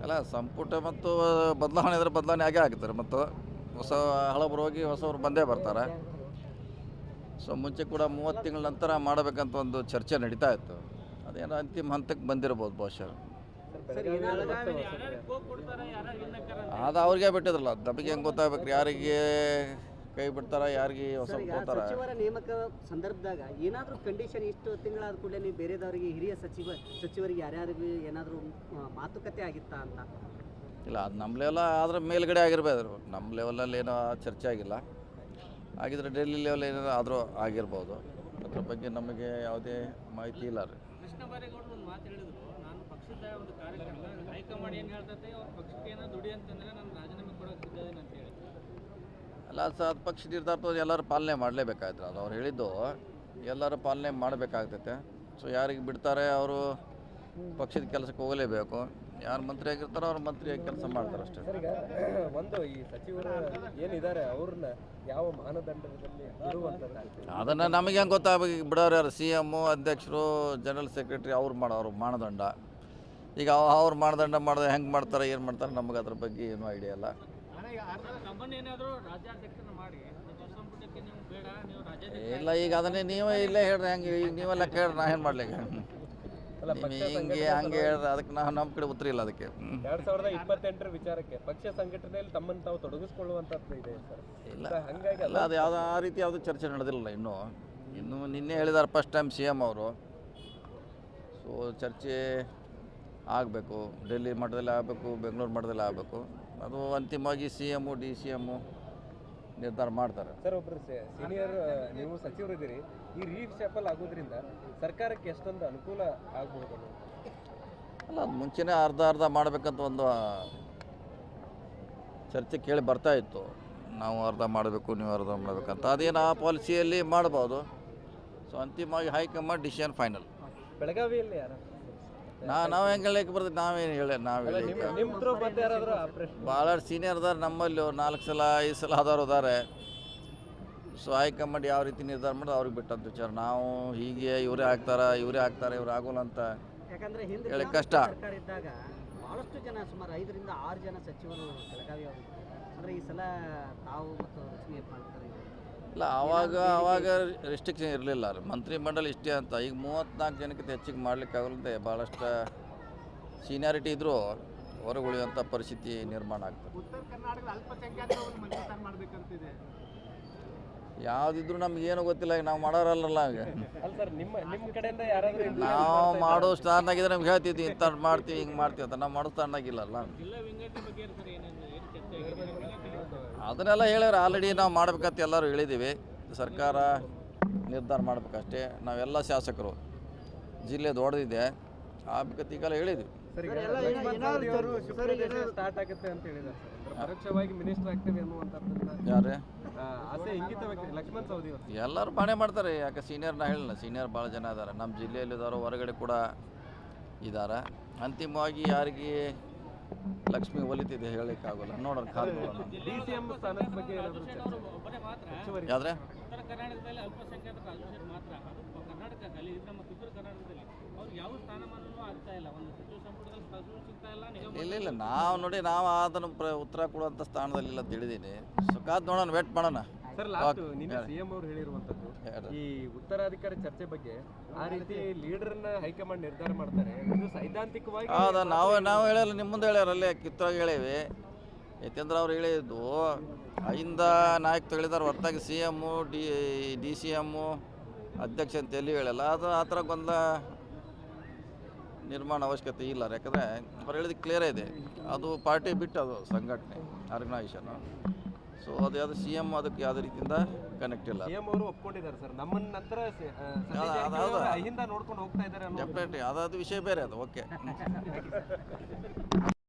ಅಲ್ಲ, ಸಂಪುಟ ಮತ್ತು ಬದಲಾವಣೆ ಅಂದರೆ ಬದಲಾವಣೆ ಆಗೇ ಆಗ್ತಾರೆ. ಮತ್ತು ಹೊಸ ಹಳಬರು ಹೋಗಿ ಹೊಸವ್ರು ಬಂದೇ ಬರ್ತಾರೆ. ಸೊ ಮುಂಚೆ ಕೂಡ 30 ತಿಂಗಳ ನಂತರ ಮಾಡಬೇಕಂತ ಒಂದು ಚರ್ಚೆ ನಡೀತಾ ಇತ್ತು. ಅದೇನೋ ಅಂತಿಮ ಹಂತಕ್ಕೆ ಬಂದಿರ್ಬೋದು ಬಹುಶಃ. ಅದು ಅವ್ರಿಗೆ ಬಿಟ್ಟಿದ್ರಲ್ಲ, ನಮಗೆ ಹೆಂಗೆ ಗೊತ್ತಾಗ್ಬೇಕು ಯಾರಿಗೆ ಕೈ ಬಿಡ್ತಾರ, ಯಾರಿಗೆ ಹೊಸ ಹೋಗ್ತಾರ. ಸಚಿವರ ನೇಮಕ ಸಂದರ್ಭದಾಗ ಏನಾದರೂ ಕಂಡೀಷನ್ ಇಷ್ಟು ತಿಂಗಳಾದ ಕೂಡಲೇ ನೀವು ಬೇರೆದವರಿಗೆ ಹಿರಿಯ ಸಚಿವರಿಗೆ ಯಾರ್ಯಾರಿಗೂ ಏನಾದರೂ ಮಾತುಕತೆ ಆಗಿತ್ತಾ ಅಂತ? ಇಲ್ಲ, ಅದು ನಮ್ಮ ಲೆವೆಲ್ ಅದರ ಮೇಲ್ಗಡೆ ಆಗಿರ್ಬೋದು. ನಮ್ಮ ಲೆವೆಲಲ್ಲಿ ಏನೋ ಚರ್ಚೆ ಆಗಿಲ್ಲ. ಆಗಿದ್ರೆ ಡೆಲ್ಲಿ ಲೆವೆಲ್ ಏನಾದ್ರು ಆದರೂ ಆಗಿರ್ಬೋದು. ಅದ್ರ ಬಗ್ಗೆ ನಮಗೆ ಯಾವುದೇ ಮಾಹಿತಿ ಇಲ್ಲ ರೀ. ಕೃಷ್ಣ ಬೈರೇಗೌಡರು ಒಂದು ಮಾತು ಹೇಳಿದ್ರು, ನಾನು ಪಕ್ಷದ ಒಂದು ಕಾರ್ಯಕರ್ತ, ಹೈಕಮಾಂಡ್ ಏನು ಹೇಳ್ತೈತೆ ಅವ್ರ ಪಕ್ಷಕ್ಕೆ ಏನೋ ದುಡಿ ಅಂತಂದರೆ ನಾನು ರಾಜೀನಾಮೆ ಕೊಡೋಕೆ ಸಿದ್ಧದೇನೆ ಅಂತ ಹೇಳಿ. ಅಲ್ಲ ಸರ್, ಅದು ಪಕ್ಷ ನಿರ್ಧಾರ ಎಲ್ಲರೂ ಪಾಲನೆ ಮಾಡಲೇಬೇಕಾಯ್ತು. ಅದು ಅವ್ರು ಹೇಳಿದ್ದು ಎಲ್ಲರೂ ಪಾಲನೆ ಮಾಡಬೇಕಾಗ್ತೈತೆ. ಸೊ ಯಾರಿಗೆ ಬಿಡ್ತಾರೆ ಅವರು ಪಕ್ಷದ ಕೆಲಸಕ್ಕೆ ಹೋಗಲೇಬೇಕು. ಯಾರು ಮಂತ್ರಿ ಆಗಿರ್ತಾರೋ ಅವ್ರು ಮಂತ್ರಿಯಾಗಿ ಕೆಲಸ ಮಾಡ್ತಾರೆ ಅಷ್ಟೇ. ಈಗ ಒಂದು ಈ ಸಚಿವರು ಏನಿದ್ದಾರೆ ಅವ್ರನ್ನ ಯಾವ ಮಾನದಂಡದಲ್ಲಿ ಬಿಡುವಂಥದ್ದು, ಅದನ್ನು ನಮಗೆ ಹೆಂಗೆ ಗೊತ್ತಾಗಬೇಕು? ಈಗ ಬಿಡೋರು ಯಾರು? CM, ಅಧ್ಯಕ್ಷರು, ಜನರಲ್ ಸೆಕ್ರೆಟರಿ ಅವ್ರು ಮಾಡೋರು ಮಾನದಂಡ. ಈಗ ಅವ್ರು ಮಾನದಂಡ ಮಾಡಿದ್ರೆ ಹೆಂಗೆ ಮಾಡ್ತಾರೆ, ಏನು ಮಾಡ್ತಾರೆ, ನಮಗೆ ಅದ್ರ ಬಗ್ಗೆ ಏನೂ ಐಡಿಯಾ ಇಲ್ಲ. ನಮ್ಮನ್ನೇನಾದರೂ ರಾಜ್ಯಾಧ್ಯಕ್ಷರನ್ನ ಮಾಡಿ ಸಚಿವ ಸಂಪುಟಕ್ಕೆ ನೀವು ಬೇಡ, ನೀವು ರಾಜ್ಯಾಧ್ಯಕ್ಷ ಇಲ್ಲ, ಈಗ ಅದನ್ನೇ ನೀವೇ ಇಲ್ಲೇ ಹೇಳ್ರಿ. ಹೆಂಗೆ ಈಗ ನೀವೆಲ್ಲ ಕೇಳ್ರಿ, ನಾ ಏನು ಮಾಡ್ಲಿಕ್ಕೆ? ಹಿಂಗೆ ಹಂಗೆ ಹೇಳ್ರಿ, ಅದಕ್ಕೆ ನಮ್ಮ ಕಡೆ ಉತ್ತರ ಇಲ್ಲ ಅದಕ್ಕೆ. 2028 ವಿಚಾರಕ್ಕೆ ಪಕ್ಷ ಸಂಘಟನೆಯಲ್ಲಿ ತಮ್ಮನ್ನು ತಾವು ತೊಡಗಿಸ್ಕೊಳ್ಳುವಂಥದ್ದು ಇದೆ ಸರ್. ಇಲ್ಲ, ಹಾಗಾಗಿ ಅಲ್ಲ, ಅದು ಯಾವುದೋ ಆ ರೀತಿ ಯಾವುದೂ ಚರ್ಚೆ ನಡೆದಿಲ್ಲ ಇನ್ನೂ ನಿನ್ನೆ ಹೇಳಿದ್ದಾರೆ ಫಸ್ಟ್ ಟೈಮ್ CM ಅವರು. ಸೊ ಚರ್ಚೆ ಆಗಬೇಕು, ಡೆಲ್ಲಿ ಮಟ್ಟದಲ್ಲಿ ಆಗಬೇಕು, ಬೆಂಗಳೂರು ಮಟ್ಟದಲ್ಲಿ ಆಗಬೇಕು. ಅದು ಅಂತಿಮವಾಗಿ CM, DCM ನಿರ್ಧಾರ ಮಾಡ್ತಾರೆ. ಸರ್, ಒಬ್ಬರು ಸೀನಿಯರ್ ನೀವು ಸಚಿವರಿದ್ದೀರಿ, ಈ ರೀಶಫಲ್ ಆಗೋದ್ರಿಂದ ಸರ್ಕಾರಕ್ಕೆ ಎಷ್ಟೊಂದು ಅನುಕೂಲ ಆಗ್ಬೋದು? ಅಲ್ಲ, ಅದು ಮುಂಚೆನೇ ಅರ್ಧ ಮಾಡಬೇಕಂತ ಒಂದು ಚರ್ಚೆ ಕೇಳಿ ಬರ್ತಾ ಇತ್ತು. ನಾವು ಅರ್ಧ ಮಾಡಬೇಕು, ನೀವು ಅರ್ಧ ಮಾಡಬೇಕಂತ. ಅದೇನು ಆ ಪಾಲಿಸಿಯಲ್ಲಿ ಮಾಡ್ಬೋದು. ಸೊ ಅಂತಿಮವಾಗಿ ಹೈಕಮಾಂಡ್ ಡಿಸಿಷನ್ ಫೈನಲ್. ಬೆಳಗಾವಿಯಲ್ಲಿ ಯಾರು ನಾವು ಹೆಂಗೆ ಹೇಳಕ್ಕೆ ಬರ್ತದೆ? ನಾವೇನು ಹೇಳಿ ಭಾಳ ಸೀನಿಯರ್ ಅದಾರೆ ನಮ್ಮಲ್ಲಿ. 4 ಸಲ 5 ಸಲ ಆದವ್ರು ಇದ್ದಾರೆ. ಸೊ ಹೈಕಮಾಂಡ್ ಯಾವ ರೀತಿ ನಿರ್ಧಾರ ಮಾಡೋದು ಅವ್ರಿಗೆ ಬಿಟ್ಟಂತ ವಿಚಾರ. ನಾವು ಹೀಗೆ ಇವರೇ ಆಗ್ತಾರೆ ಇವ್ರು ಆಗೋಲ್ಲ ಅಂತ ಯಾಕಂದ್ರೆ ಹಿಂದೆ ಹೇಳಿ ಕಷ್ಟ. ಸರ್ಕಾರ ಇದ್ದಾಗ ಬಹಳಷ್ಟು ಜನ, ಸುಮಾರು 5 ರಿಂದ 6 ಜನ ಸಚಿವರು ಬೆಳಗಾವಿ ಅವರು. ಅಂದರೆ ಈ ಸಲ ತಾವು ಮತ್ತು ಲಕ್ಷ್ಮೀ ಹೆಬ್ಬಾಳ್ಕರ್ ಇಲ್ಲ, ಆವಾಗ ರೆಸ್ಟ್ರಿಕ್ಷನ್ ಇರಲಿಲ್ಲ ರೀ. ಮಂತ್ರಿ ಮಂಡಲ ಇಷ್ಟೇ ಅಂತ. ಈಗ 34 ಜನಕ್ಕಿಂತ ಹೆಚ್ಚಿಗೆ ಮಾಡ್ಲಿಕ್ಕೆ ಆಗಲ್ಲದೆ ಭಾಳಷ್ಟು ಸೀನಿಯಾರಿಟಿ ಇದ್ದರೂ ಹೊರಗೆ ಉಳಿಯುವಂಥ ಪರಿಸ್ಥಿತಿ ನಿರ್ಮಾಣ ಆಗ್ತದೆ. ಉತ್ತರ ಕರ್ನಾಟಕದ ಅಲ್ಪಸಂಖ್ಯಾತರು ಮಂತ್ರಿ ಮಾಡಬೇಕಂತಿದೆ. ಯಾವುದಿದ್ರು ನಮಗೇನು ಗೊತ್ತಿಲ್ಲ. ಈಗ ನಾವು ಮಾಡೋರಲ್ಲ. ಈಗ ಅಲ್ಲ ಸರ್, ನಿಮ್ಮ ಕಡೆಯಿಂದ ಯಾರಾದರೂ ನಾವು ಮಾಡೋ ಸ್ಥಾನದಾಗಿದ್ರೆ ನಮ್ಗೆ ಹೇಳ್ತಿದ್ವಿ ಇಂಥ ಮಾಡ್ತೀವಿ ಹಿಂಗೆ ಮಾಡ್ತೀವಿ ಅಂತ. ನಾವು ಮಾಡೋ ಸ್ಥಾನದಾಗಿಲ್ಲಲ್ಲ. ಜಿಲ್ಲಾ ವಿಂಗಡಣೆ ಬಗ್ಗೆ ಸರ್ ಏನು ಚರ್ಚೆ ಆಗಿದೆ? ಅದನ್ನೆಲ್ಲ ಹೇಳ್ಯಾರ ಆಲ್ರೆಡಿ. ನಾವು ಮಾಡ್ಬೇಕಂತ ಎಲ್ಲರೂ ಹೇಳಿದ್ದೀವಿ. ಸರ್ಕಾರ ನಿರ್ಧಾರ ಮಾಡ್ಬೇಕಷ್ಟೇ. ನಾವೆಲ್ಲ ಶಾಸಕರು ಜಿಲ್ಲೆ ದೊಡ್ಡದಿದೆ ಆಗ್ಬೇಕಂತ ಈಗಲ್ಲ ಹೇಳಿದ್ವಿ. ಸ್ಟಾರ್ಟ್ ಆಗುತ್ತೆ ಅಂತ ಹೇಳಿದ್ದಾರೆ ಸರ್. ಪರೋಕ್ಷವಾಗಿ ಮಿನಿಸ್ಟರ್ ಆಗ್ತೇವೆ ಅನ್ನುವಂಥದ್ದು ಯಾರೇ ಆಸೆ ಇಂಗಿತ ವ್ಯಕ್ತಿ ಲಕ್ಷ್ಮಣ್ ಸವದಿ ಅವರು ಎಲ್ಲರೂ ಬಾಣೆ ಮಾಡ್ತಾರೆ. ಯಾಕೆ ಸೀನಿಯರ್ ನಾ ಹೇಳಿಲ್ಲ, ಸೀನಿಯರ್ ಭಾಳ ಜನ ಇದ್ದಾರೆ ನಮ್ಮ ಜಿಲ್ಲೆಯಲ್ಲಿ ಇದ್ದಾರೋ, ಹೊರಗಡೆ ಕೂಡ ಇದ್ದಾರೆ. ಅಂತಿಮವಾಗಿ ಯಾರಿಗೆ ಲಕ್ಷ್ಮಿ ಒಲಿತಿದೆ ಹೇಳಲಿಕ್ಕಾಗಲ್ಲ. ನೋಡೋಣ, ಕಾದು ನೋಡೋಣ. DCM ಸ್ಥಾನದ ಬಗ್ಗೆ ಏನಾದರೂ ಒಬ್ಬರೇ ಮಾತ್ರ ಯಾವ್ದ್ರೆ ಉತ್ತರ ಕರ್ನಾಟಕದಲ್ಲಿ ಅಲ್ಪಸಂಖ್ಯಾತರ ರಾಜಕೀಯ ಮಾತ್ರ, ಅದು ಕರ್ನಾಟಕದಲ್ಲಿ ನಮ್ಮ ಉತ್ತರ ಕರ್ನಾಟಕದಲ್ಲಿ ಅವ್ರಿಗೆ ಯಾವ ಸ್ಥಾನಮಾನವೂ ಆಗ್ತಾ ಇಲ್ಲ. ಒಂದು ಸಚಿವ ಸಂಪುಟದಲ್ಲಿ ಸ್ಥಾನ ಸಿಗ್ತಾ ಇಲ್ಲ. ಇಲ್ಲ, ನಾವು ಅದನ್ನು ಉತ್ತರ ಕೊಡುವಂಥ ಸ್ಥಾನದಲ್ಲಿಲ್ಲ ತಿಳಿದೀನಿ. ಸೊ ಕಾದು ನೋಡೋಣ, ವೇಟ್ ಮಾಡೋಣ. ಸರ್, ಲಾಸ್ಟ್ ನಿನ್ನೆ CM ಅವರು ಹೇಳಿರುವಂಥದ್ದು ಈ ಉತ್ತರಾಧಿಕಾರಿ ಚರ್ಚೆ ಬಗ್ಗೆ ಆ ರೀತಿ ಲೀಡರ್ನ ಹೈಕಮಾಂಡ್ ನಿರ್ಧಾರ ಮಾಡ್ತಾರೆ, ಇದು ಸೈದ್ಧಾಂತಿಕವಾಗಿ ಹೌದಾ? ನಾವು ಹೇಳಲ್ಲ, ನಿಮ್ಮ ಮುಂದೆ ಹೇಳ್ಯಾರಲ್ಲೇ ಕಿತ್ತವಾಗಿ ಹೇಳೇವಿ. ಯಾಕೆಂದ್ರೆ ಅವ್ರು ಹೇಳಿದ್ದು ಐಂದ ನಾಯಕರು ಹೇಳಿದಾರೆ ಹೊರತಾಗಿ CM, DCM, ಅಧ್ಯಕ್ಷ ಅಂತ ಎಲ್ಲಿ ಹೇಳಲ್ಲ. ಅದು ಆ ಥರ ಗೊಂದಲ ನಿರ್ಮಾಣ ಅವಶ್ಯಕತೆ ಇಲ್ಲ. ಯಾಕಂದರೆ ಅವ್ರು ಹೇಳಿದ ಕ್ಲಿಯರೇ ಇದೆ. ಅದು ಪಾರ್ಟಿ ಬಿಟ್ಟು ಅದು ಸಂಘಟನೆ ಆರ್ಗನೈಸೇಷನು. ಸೊ ಅದು ಯಾವುದು CM ಅದಕ್ಕೆ ಯಾವುದೇ ರೀತಿಯಿಂದ ಕನೆಕ್ಟ್ ಇಲ್ಲ. CM ಅವರು ಒಪ್ಕೊಂಡಿದ್ದಾರೆ ಸರ್. ನಮ್ಮನ್ನ ನಂತರ ಹಿಂದೆ ನೋಡ್ಕೊಂಡು ಹೋಗ್ತಾ ಇದ್ದಾರೆ. ಡೆಫಿನೆಟ್ಲಿ ಅದು ವಿಷಯ ಬೇರೆ ಅದು. ಓಕೆ.